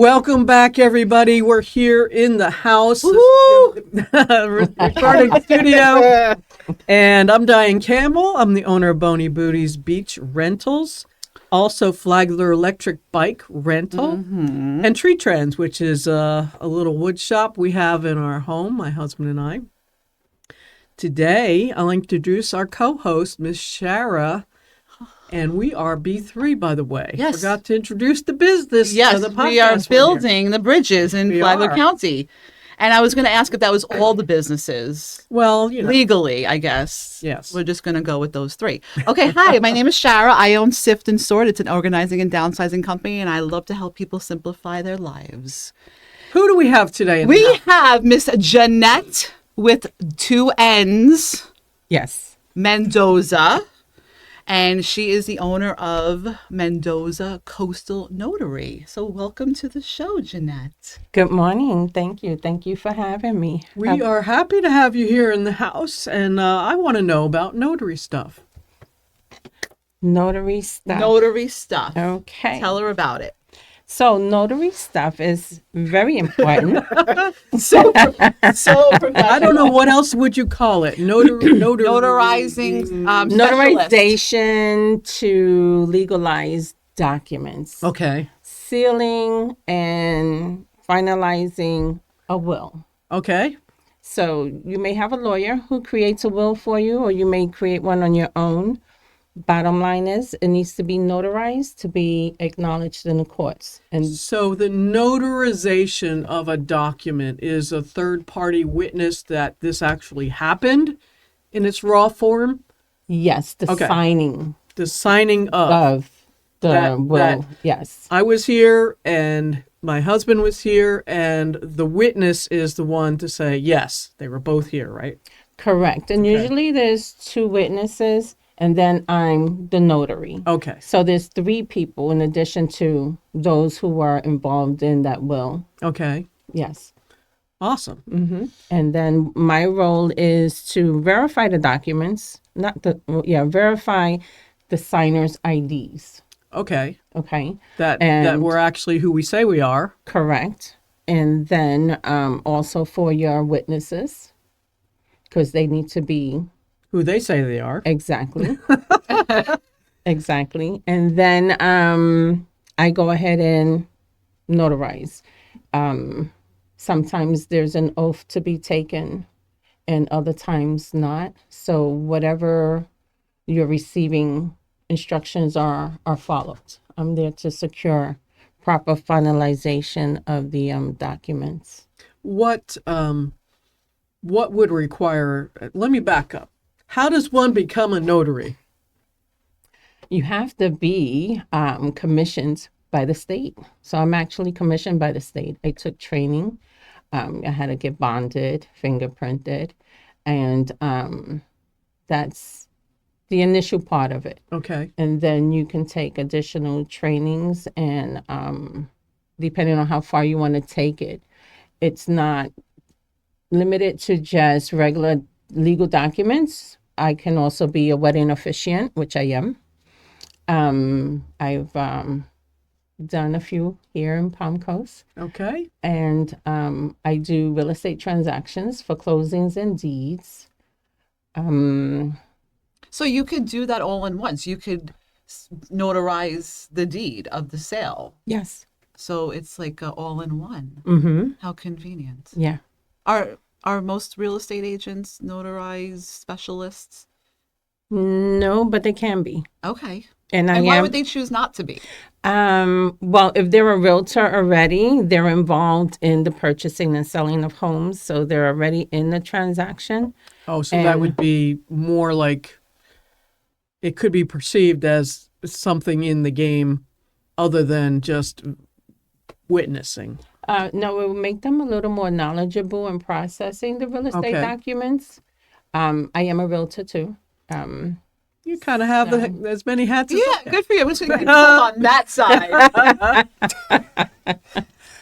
Welcome back, everybody. We're here in the house, recording studio, and I'm Diane Campbell. I'm the owner of Boney Booties Beach Rentals, also Flagler Electric Bike Rental, and Tree Trends, which is a little wood shop we have in our home, my husband and I. Today, I'll introduce our co-host, Miss Shara. And we are B3, by the way. Yes. Forgot to introduce the business. Yes, the podcast we are building the bridges in Flagler are. County. And I was going to ask if that was all the businesses. Well, you know. Legally, I guess. Yes. We're just going to go with those three. Okay, hi, my name is Shara. I own Sift and Sort. It's an organizing and downsizing company, and I love to help people simplify their lives. Who do we have today? We have Miss Jeannette with 2 N's. Yes. Mendoza. And she is the owner of Mendoza Coastal Notary. So welcome to the show, Jeannette. Good morning. Thank you. Thank you for having me. We are happy to have you here in the house, and I want to know about notary stuff. Notary stuff. Notary stuff. Okay. Tell her about it. So notary stuff is very important. So professional. I don't know, what else would you call it? Notarizing. Specialist. Notarization to legalize documents. Okay. Sealing and finalizing a will. Okay. So you may have a lawyer who creates a will for you, or you may create one on your own. Bottom line is, it needs to be notarized to be acknowledged in the courts. And So the notarization of a document is a third-party witness that this actually happened in its raw form? yes, the Okay. signing The signing of the will. that- Yes, I was here and my husband was here, and the witness is the one to say, yes, they were both here, right? correct. And usually there's 2 witnesses, and then I'm the notary. Okay. So there's 3 people in addition to those who were involved in that will. Okay. Yes. Awesome. And then my role is to verify the documents, verify the signer's IDs. Okay. Okay. That And- we're actually who we say we are. Correct. And then also for your witnesses, because they need to be Who they say they are. exactly. Exactly. And then I go ahead and notarize. Sometimes there's an oath to be taken and other times not. So whatever you're receiving instructions are followed. I'm there to secure proper finalization of the documents. What would require, let me back up. How does one become a notary? You have to be commissioned by the state. So I'm actually commissioned by the state. I took training. I had to get bonded, fingerprinted, and that's the initial part of it. Okay. And then you can take additional trainings, and depending on how far you want to take it, it's not limited to just regular legal documents. I can also be a wedding officiant, which I am. I've done a few here in Palm Coast, Okay. and I do real estate transactions for closings and deeds. So you could do that all in once. You could notarize the deed of the sale. Yes. So it's like all in one. Mm-hmm. How convenient. Yeah. Are most real estate agents notarized specialists? No, but they can be. Okay. And I And why am. would they choose not to be? Well, if they're a realtor already, they're involved in the purchasing and selling of homes, so they're already in the transaction. Oh, so that would be more like, it could be perceived as something in the game other than just witnessing. No, it will make them a little more knowledgeable in processing the real estate Okay. documents. I am a realtor too. You kind of have as many hats as Yeah, I good for you. I'm just going to on that side.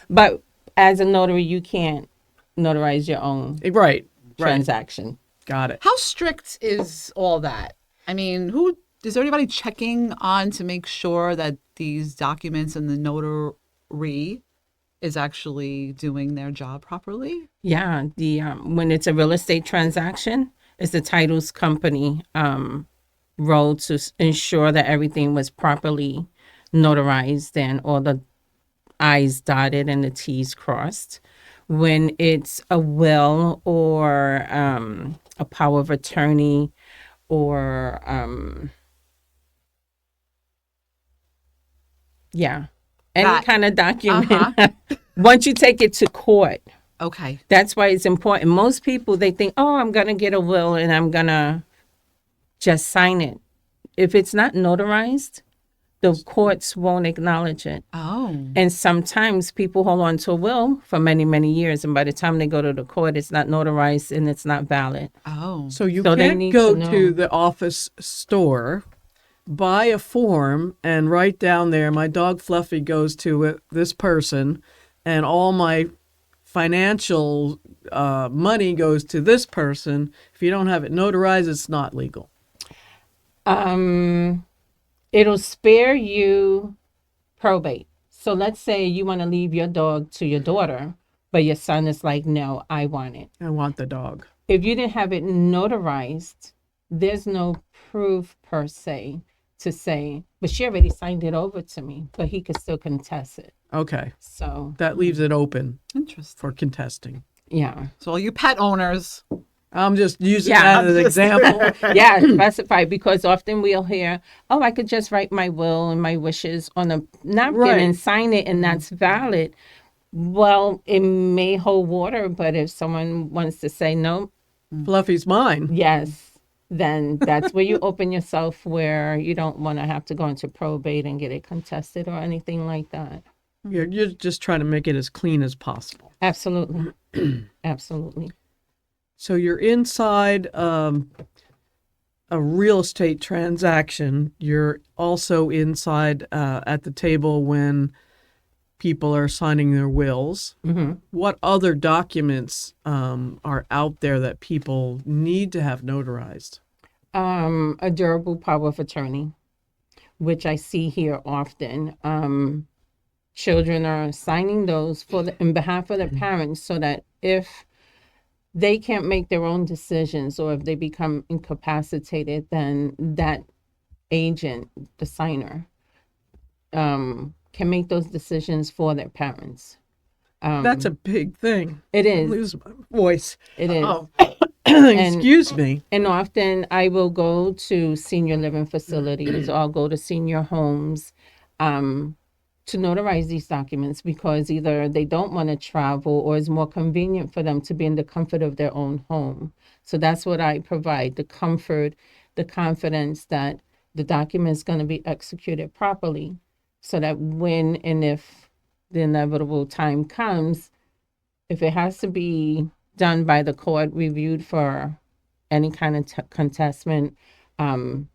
But as a notary, you can't notarize your own Right. transaction. Got it. How strict is all that? I mean, who is there anybody checking on to make sure that these documents and the notary is actually doing their job properly? Yeah, the when it's a real estate transaction, it's the titles company role to ensure that everything was properly notarized and all the I's dotted and the T's crossed. When it's a will or a power of attorney or yeah, any That- kind of document. Once you take it to court, Okay. that's why it's important. Most people, they think, oh, I'm going to get a will and I'm going to just sign it. If it's not notarized, the courts won't acknowledge it. Oh. And sometimes people hold on to a will for many, many years. And by the time they go to the court, it's not notarized and it's not valid. Oh. So you So they can't need go to know. to the office store, buy a form, and write down there, my dog Fluffy goes to this person, and all my financial money goes to this person. If you don't have it notarized, it's not legal. It'll spare you probate. So let's say you want to leave your dog to your daughter, but your son is like, no, I want it. I want the dog. If you didn't have it notarized, there's no proof per se to say, but she already signed it over to me, but he could still contest it. Okay. So, That leaves it open Interesting. for contesting. yeah. So all you pet owners. I'm just using Yeah, that as an example. Yeah, specify, because often we'll hear, oh, I could just write my will and my wishes on a napkin Right. and sign it, and that's valid. Well, it may hold water, but if someone wants to say no, Fluffy's mine. yes, then that's where you open yourself where you don't want to have to go into probate and get it contested or anything like that. You're just trying to make it as clean as possible. Absolutely. Absolutely. So you're inside a real estate transaction. You're also inside at the table when people are signing their wills. Mm-hmm. What other documents are out there that people need to have notarized? A durable power of attorney, which I see here often. Children are signing those in behalf of their parents, so that if they can't make their own decisions or if they become incapacitated, then that agent, the signer, can make those decisions for their parents. That's a big thing. It I is. lose my voice. It is. Oh, excuse me. And often I will go to senior living facilities or I'll go to senior homes to notarize these documents, because either they don't want to travel or it's more convenient for them to be in the comfort of their own home. So that's what I provide, the comfort, the confidence that the document is going to be executed properly, so that when and if the inevitable time comes, if it has to be done by the court, reviewed for any kind of contestment, the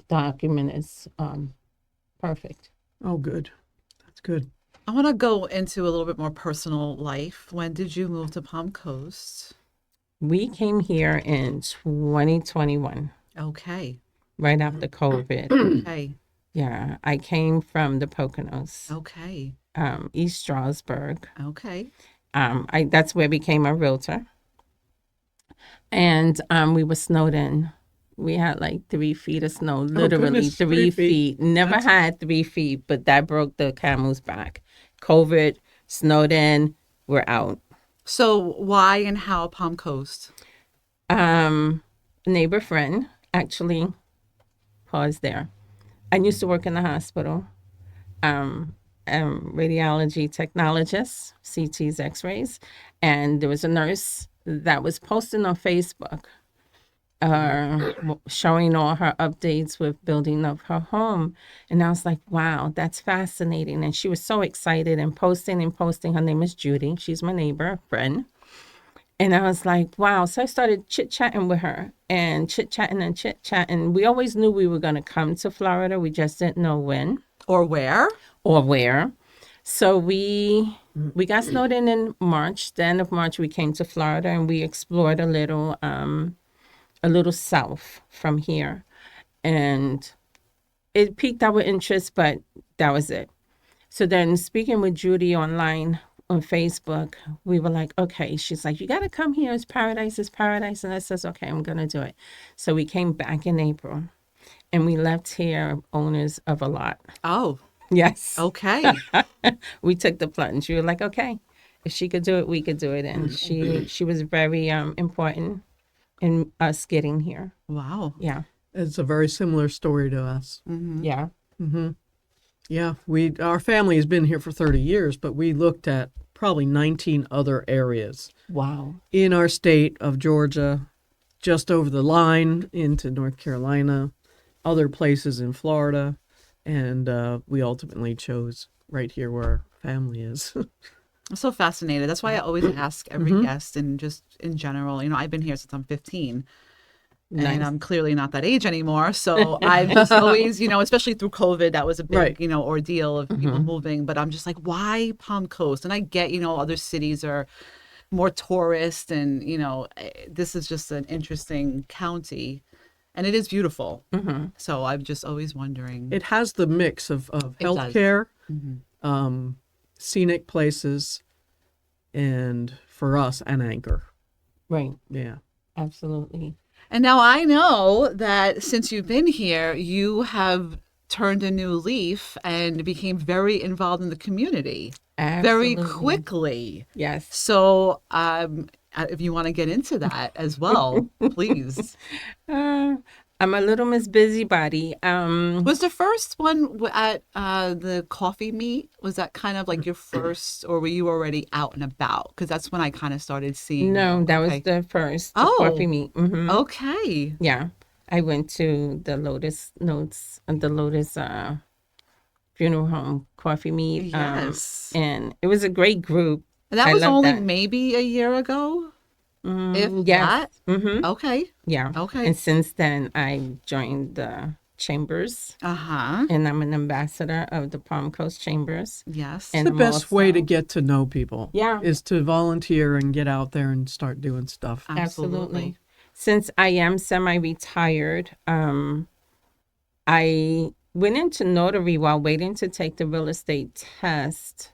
document is perfect. Oh, good. That's good. I want to go into a little bit more personal life. When did you move to Palm Coast? We came here in 2021, Okay. right after COVID. Okay. Yeah, I came from the Poconos, Okay. East Stroudsburg. Okay. That's where I became a realtor. And we were snowed in. We had like 3 feet of snow, literally goodness, 3 3 feet. Never had 3 feet, but that broke the camel's back. COVID, snowed in, we're out. So why and how Palm Coast? Neighbor friend, actually, pause there. I used to work in the hospital. Radiology technologist, CTs, X-rays, and there was a nurse that was posting on Facebook, showing all her updates with building of her home, and I was like, wow, that's fascinating. And she was so excited and posting. Her name is Judy. She's my neighbor friend. And I was like, wow. So I started chit-chatting with her and chit-chatting. We always knew we were going to come to Florida. We just didn't know when Or where? or where. So we got snowed in March. The end of March, we came to Florida and we explored a little south from here. And it piqued our interest, but that was it. So then speaking with Judy online on Facebook, we were like, okay, she's like, you got to come here. It's paradise. It's paradise. And I says, okay, I'm going to do it. So we came back in April and we left here owners of a lot. Oh, Yes. okay. We took the plunge. We were like, okay, if she could do it, we could do it. And she was very important in us getting here. Wow. Yeah. It's a very similar story to us. Yeah. Yeah, our family has been here for 30 years, but we looked at probably 19 other areas Wow. in our state of Georgia, just over the line into North Carolina, other places in Florida, and we ultimately chose right here where our family is. I'm so fascinated. That's why I always ask every guest, and just in general, I've been here since I'm 15. Nice. And I'm clearly not that age anymore. So I just always, especially through COVID, that was a big, Right. ordeal of people moving. But I'm just like, why Palm Coast? And I get, other cities are more tourist and, this is just an interesting county. And it is beautiful. So I'm just always wondering. It has the mix of It does. healthcare, scenic places, and for us, an anchor. Right. Yeah. Absolutely. And now I know that since you've been here, you have turned a new leaf and became very involved in the community very Absolutely. quickly. Yes. So if you want to get into that as well, please. I'm a little Miss Busybody. Was the first one at the coffee meet? Was that kind of like your first, or were you already out and about? Because that's when I kind of started seeing. No, you. that Okay. was the first Oh. coffee meet. Okay. Yeah. I went to the Lotus Notes and the Lotus funeral home coffee meet. Yes. And it was a great group. And that I was love only that. maybe a year ago, if Yes. that. Okay. Yeah. Okay. And since then, I joined the chambers, Uh-huh. and I'm an ambassador of the Palm Coast Chambers. Yes. And The I'm best way to also- get to know people Yeah. is to volunteer and get out there and start doing stuff. Absolutely. Since I am semi-retired, I went into notary while waiting to take the real estate test.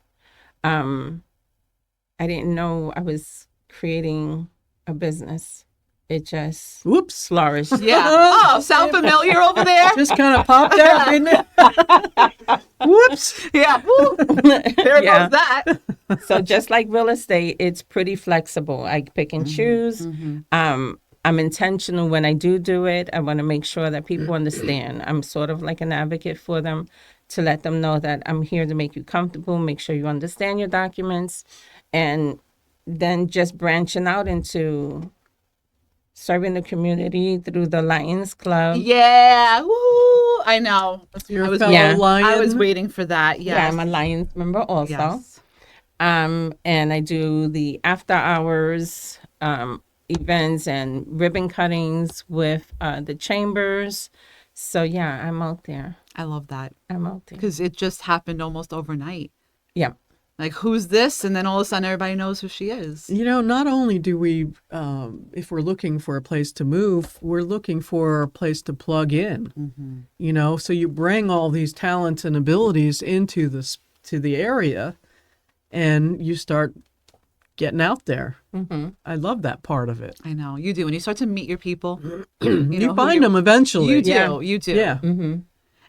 I didn't know I was creating a business. It just Whoops. flourished. Yeah. Oh, sound familiar over there? Just kind of popped out, didn't it? Whoops. Yeah. Woo. There Yeah. goes that. So just like real estate, it's pretty flexible. I pick and choose. I'm intentional when I do it. I want to make sure that people understand. I'm sort of like an advocate for them to let them know that I'm here to make you comfortable, make sure you understand your documents, and then just branching out into serving the community through the Lions Club. Yeah. Woo. I know. You're I a was, fellow Yeah. lion. I was waiting for that. Yeah, Yes. I'm a Lions member also. Yes. And I do the after hours events and ribbon cuttings with the chambers. So yeah, I'm out there. I love that I'm out there. because it just happened almost overnight. Yeah. Like, who's this? And then all of a sudden everybody knows who she is. Not only do we, if we're looking for a place to move, we're looking for a place to plug in. So you bring all these talents and abilities into to the area, and you start getting out there. I love that part of it. I know. You do. When you start to meet your people, You who find you're- them eventually. You do. Yeah. You do. Yeah.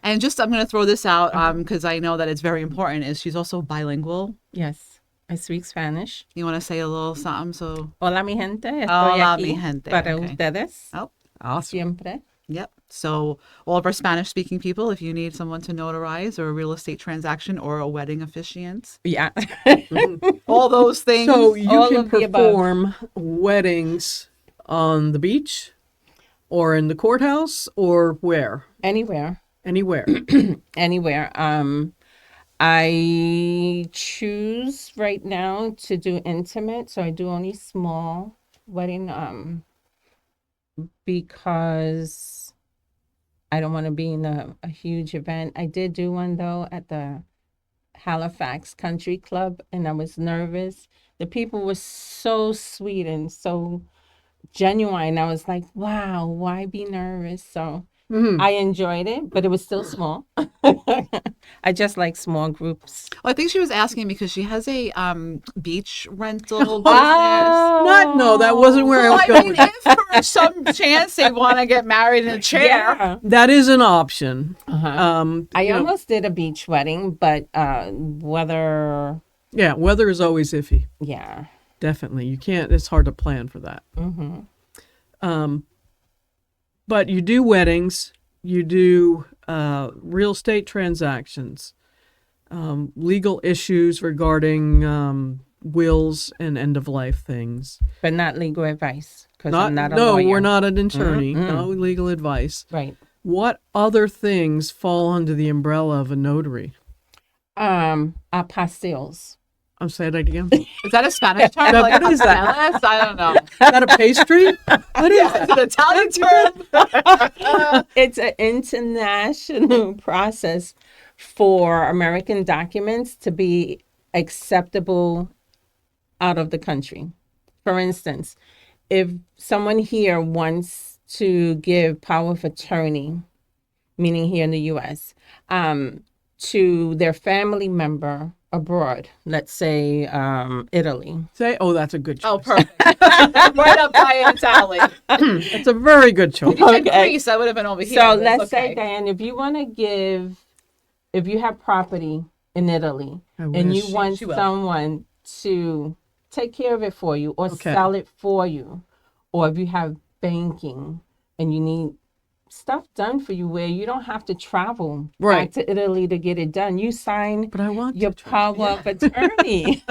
And just, I'm going to throw this out because I know that it's very important, is she's also bilingual. Yes. I speak Spanish. You want to say a little something? So, Hola, mi gente. Estoy Hola, aquí mi gente. para Okay. ustedes. oh, Awesome. Siempre. yep. So all of our Spanish speaking people, if you need someone to notarize or a real estate transaction or a wedding officiant, Yeah. all those things. So you All can of the above. perform weddings on the beach or in the courthouse or where? Anywhere. Anywhere. Anywhere. I choose right now to do intimate, so I do only small wedding because I don't want to be in a huge event. I did do one though at the Halifax Country Club, and I was nervous. The people were so sweet and so genuine. I was like, wow, why be nervous? So I enjoyed it, but it was still small. I just like small groups. Well, I think she was asking because she has a beach rental business. No, that wasn't where I Well, was I going. mean, if for some chance they want to get married in a chair. Yeah. That is an option. I You know, almost did a beach wedding, but weather, yeah, weather is always iffy. yeah. Definitely, you can't. It's hard to plan for that. But you do weddings, you do real estate transactions, legal issues regarding wills and end of life things. But not legal advice because I'm not a no, lawyer. we're not an attorney. No legal advice. Right. What other things fall under the umbrella of a notary? Apostilles. I'm saying that again. Is that a Spanish term? No, Like what is that? pasteles? I don't know. Is that a pastry? What is that? It's an Italian term. It's an international process for American documents to be acceptable out of the country. For instance, if someone here wants to give power of attorney, meaning here in the U.S., to their family member abroad, let's say Italy. Oh, that's a good choice. Oh, perfect. Right up Diane's alley. That's a very good choice. You said Okay. Greece, I would have been over here. So but let's it's say, okay. Diane, if you want to give, if you have property in Italy I and you wish. want She will. someone to take care of it for you or Okay. sell it for you, or if you have banking and you need stuff done for you where you don't have to travel Right. back to Italy to get it done, you sign But I want your to try. power of attorney.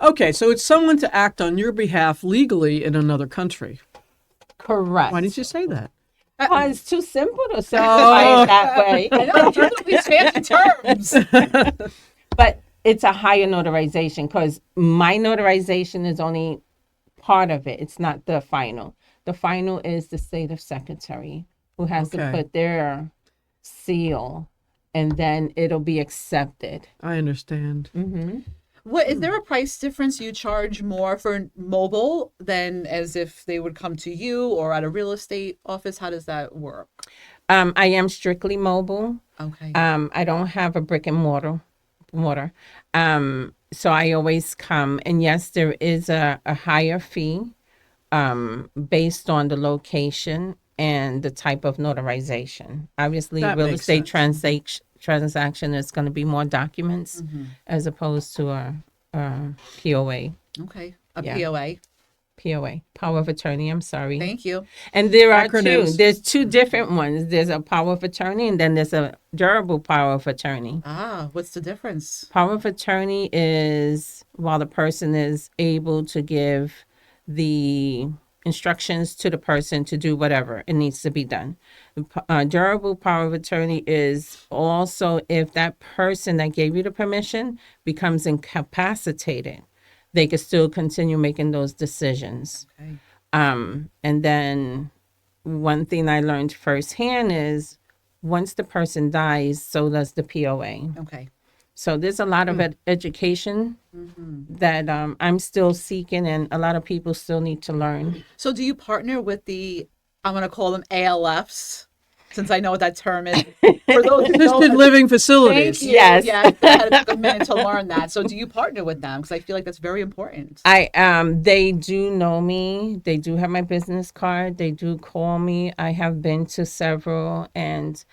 Okay, so it's someone to act on your behalf legally in another country. Correct. Why didn't you say that? Oh, it's too simple to simplify it that way. I know, you know these fancy terms. But it's a higher notarization because my notarization is only part of it. It's not the final. The final is the state of secretary who has to Okay. put their seal and then it'll be accepted. I understand. What is there a price difference? You charge more for mobile than as if they would come to you or at a real estate office? How does that work? I am strictly mobile. Okay. I don't have a brick and mortar. So I always come, and yes, there is a higher fee based on the location and the type of notarization. Obviously, That real makes estate sense. transaction is going to be more documents as opposed to a POA. Okay. A yeah. POA. POA, power of attorney. I'm sorry. Thank you. And there are two. Acronyms. There's two different ones. There's a power of attorney, and then there's a durable power of attorney. Ah, what's the difference? Power of attorney is while the person is able to give the instructions to the person to do whatever it needs to be done. Durable power of attorney is also if that person that gave you the permission becomes incapacitated, they could still continue making those decisions. Okay. And then one thing I learned firsthand is once the person dies, so does the POA. Okay. So there's a lot of education that I'm still seeking, and a lot of people still need to learn. So do you partner with I'm going to call them ALFs, since I know what that term is. For those who don't- Assisted living facilities. Thank you. Yes. Yeah, I had to take a minute to learn that. So do you partner with them? Because I feel like that's very important. They do know me. They do have my business card. They do call me. I have been to several, and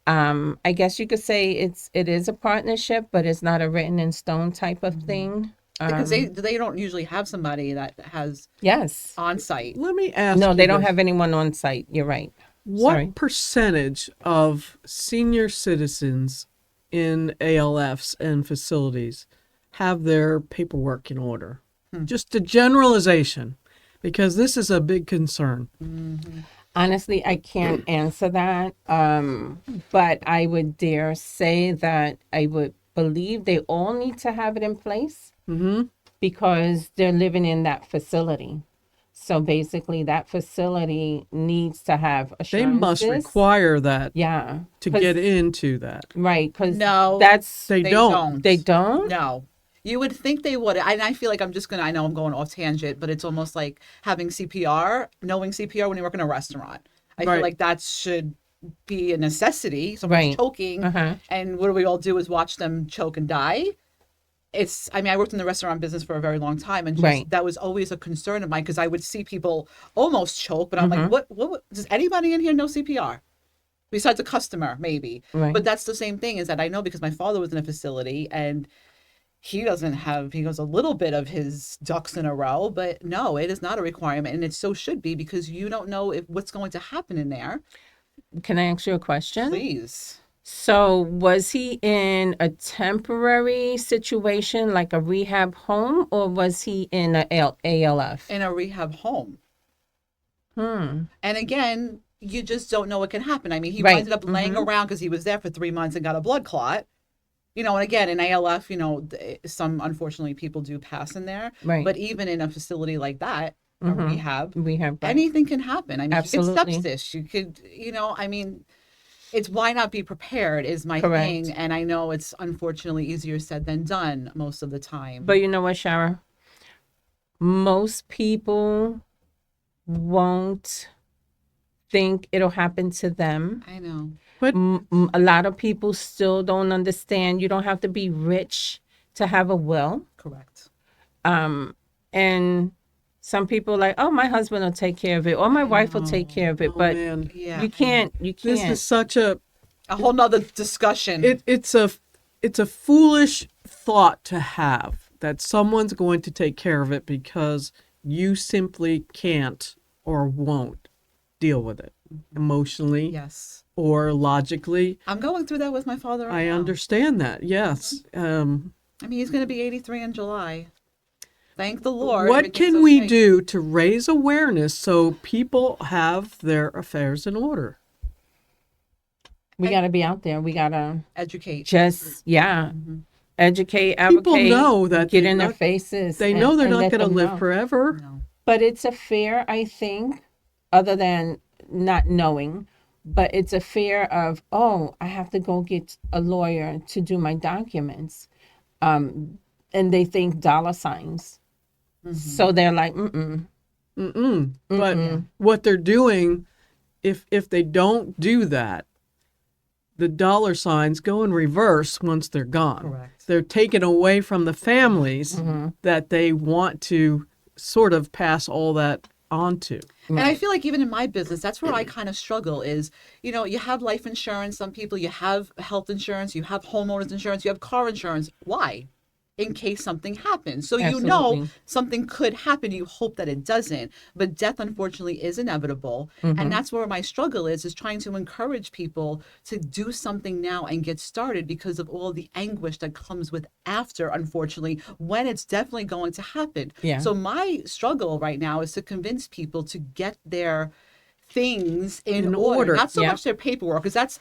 I guess you could say it is a partnership, but it's not a written in stone type of thing. Because they don't usually have somebody that has Yes. on site. Let me ask No, you they don't this. have anyone on site. You're right. What Sorry. percentage of senior citizens in ALFs and facilities have their paperwork in order? Just a generalization, because this is a big concern. Honestly, I can't answer that. But I would dare say that I would believe they all need to have it in place because they're living in that facility. So basically, that facility needs to have assurances. They must require that Yeah. to 'Cause- get into that. Right. Because No, that's. They don't. They don't? No. You would think they would. And I feel like I know I'm going off tangent, but it's almost like having CPR, knowing CPR when you work in a restaurant. I Right. feel like that should be a necessity. Someone's Right. choking, and what do we all do is watch them choke and die. I mean, I worked in the restaurant business for a very long time, and just Right. that was always a concern of mine because I would see people almost choke, but I'm like, what, does anybody in here know CPR? Besides a customer, maybe. Right. But that's the same thing is that I know because my father was in a facility and he goes a little bit of his ducks in a row, but no, it is not a requirement. And it so should be because you don't know what's going to happen in there. Can I ask you a question? Please. So was he in a temporary situation, like a rehab home, or was he in a ALF? In a rehab home. Hmm. And again, you just don't know what can happen. I mean, he Right. ended up laying around because he was there for 3 months and got a blood clot. And again, in ALF, some unfortunately people do pass in there. Right. But even in a facility like that, a rehab, Right. anything can happen. I mean, Absolutely. you could sepsis. You could, I mean, it's why not be prepared is my Correct. thing. And I know it's unfortunately easier said than done most of the time. But you know what, Shara? Most people won't think it'll happen to them. I know. But A lot of people still don't understand. You don't have to be rich to have a will. Correct. And some people are like, oh, my husband will take care of it, or my wife will take care of it. oh, But man. Yeah. you can't. This is such a whole nother discussion. it's a foolish thought to have that someone's going to take care of it because you simply can't or won't deal with it emotionally Yes. or logically. I'm going through that with my father right I now. understand that. Yes. I mean, he's going to be 83 in July. Thank the Lord. What everything's can we okay. do to raise awareness so people have their affairs in order? we got to be out there. We got to Educate. just, educate, advocate. People know that get they're in their not- faces. They know they're and not let going to them live know. forever. No. But it's a fear, I think, other than not knowing, but it's a fear of, oh, I have to go get a lawyer to do my documents. And they think dollar signs. So they're like, But what they're doing, if they don't do that, the dollar signs go in reverse once they're gone. Correct. They're taken away from the families that they want to sort of pass all that on to. And I feel like even in my business, that's where I kind of struggle is, you have life insurance. Some people, you have health insurance, you have homeowners insurance, you have car insurance. Why? In case something happens. So you know Absolutely. something could happen. You hope that it doesn't. But death, unfortunately, is inevitable. And that's where my struggle is trying to encourage people to do something now and get started because of all the anguish that comes with after, unfortunately, when it's definitely going to happen. Yeah. So my struggle right now is to convince people to get their things in order. Not so Yeah. much their paperwork, because that's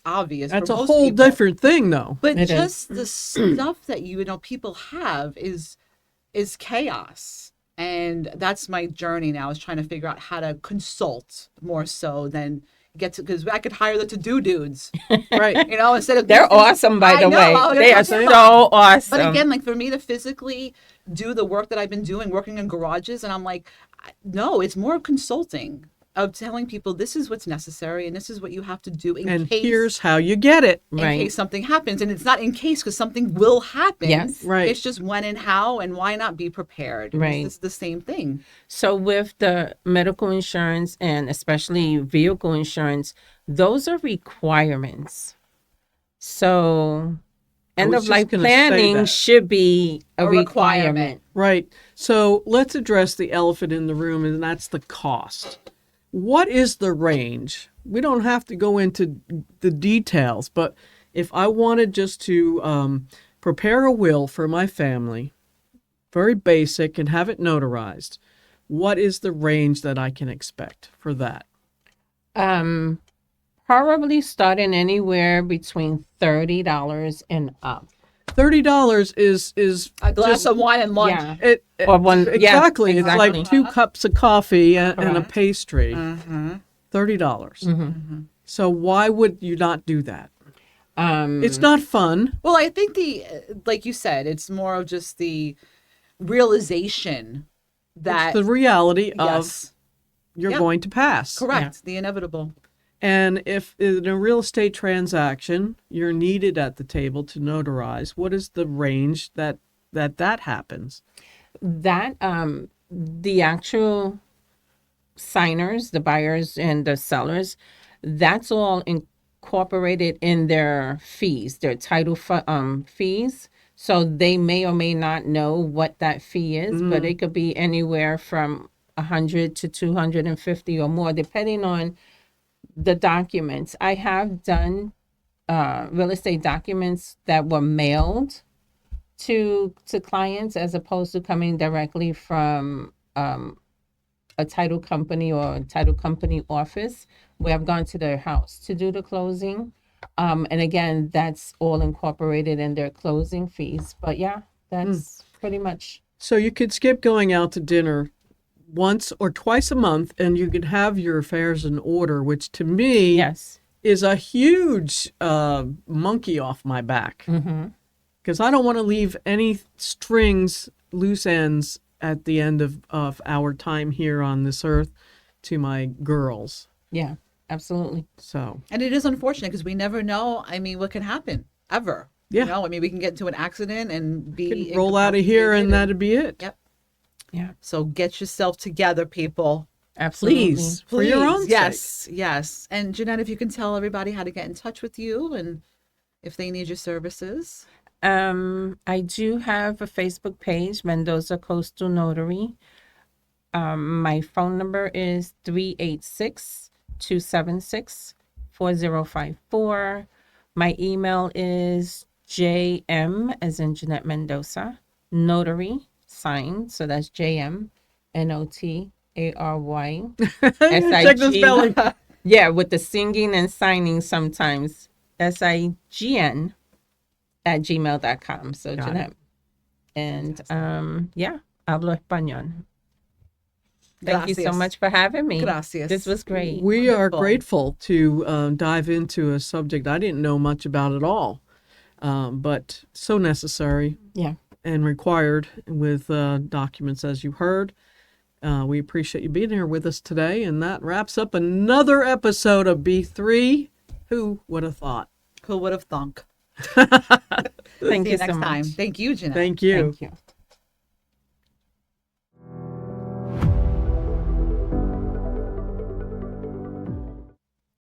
obvious. That's for a most whole people. different thing, though. But It is. just the stuff that people have is chaos. And that's my journey now, is trying to figure out how to consult more so than get to, because I could hire the to-do dudes, Right. instead of they're awesome, by the way. They are so awesome. But again, like for me to physically do the work that I've been doing, working in garages, and I'm like, no, it's more of consulting, of telling people this is what's necessary and this is what you have to do in And case here's how you get it. in Right. case something happens. And it's not in case, because something will happen. Yes. Right. It's just when and how, and why not be prepared. And Right. It's the same thing. So with the medical insurance and especially vehicle insurance, those are requirements. So end was of just life gonna say planning that. should be a requirement. Right. So let's address the elephant in the room, and that's the cost. What is the range? We don't have to go into the details, but if I wanted just to prepare a will for my family, very basic, and have it notarized, what is the range that I can expect for that? Probably starting anywhere between $30 and up. $30 is A glass of wine and lunch. Yeah. it, Or one, yeah, exactly. It's exactly. like 2 cups of coffee and a Correct. pastry. $30. So why would you not do that? It's not fun. Well, I think like you said, it's more of just the realization that It's the reality of yes, you're Yep. going to pass. Correct. The inevitable. And if in a real estate transaction you're needed at the table to notarize, what is the range that happens? That the actual signers, the buyers and the sellers, that's all incorporated in their fees, their title fees. So they may or may not know what that fee is, but it could be anywhere from 100 to 250 or more, depending on the documents. I have done real estate documents that were mailed to clients as opposed to coming directly from a title company or a title company office, where I've gone to their house to do the closing. And again, that's all incorporated in their closing fees. But yeah, that's pretty much. So you could skip going out to dinner once or twice a month and you could have your affairs in order, which to me Yes. is a huge monkey off my back. Mm-hmm. Because I don't want to leave any strings, loose ends at the end of our time here on this earth to my girls. Yeah, absolutely. So, And it is unfortunate because we never know. I mean, what can happen ever? Yeah. You know, I mean, we can get into an accident and be could roll out of here and incapacitated. that'd be it. Yep. Yeah, So get yourself together, people. absolutely. Please, for your own sake. Yes, yes. And Jeannette, if you can tell everybody how to get in touch with you and if they need your services. I do have a Facebook page, Mendoza Coastal Notary. My phone number is 386-276-4054. My email is JM, as in Jeannette Mendoza, Notary, signed. So that's JM, NOTARY, Check the spelling. Yeah, with the singing and signing sometimes. SIGN @gmail.com. So Got Jeannette. And yeah, hablo español. Thank you so Gracias. much for having me. Gracias. This was great. We are Wonderful. grateful to dive into a subject I didn't know much about at all, but so necessary Yeah. and required with documents, as you heard. We appreciate you being here with us today, and that wraps up another episode of B3. Who would have thought? Who would have thunk? Thank See you you next so much. time. Thank you, Jeannette. Thank you. Thank you.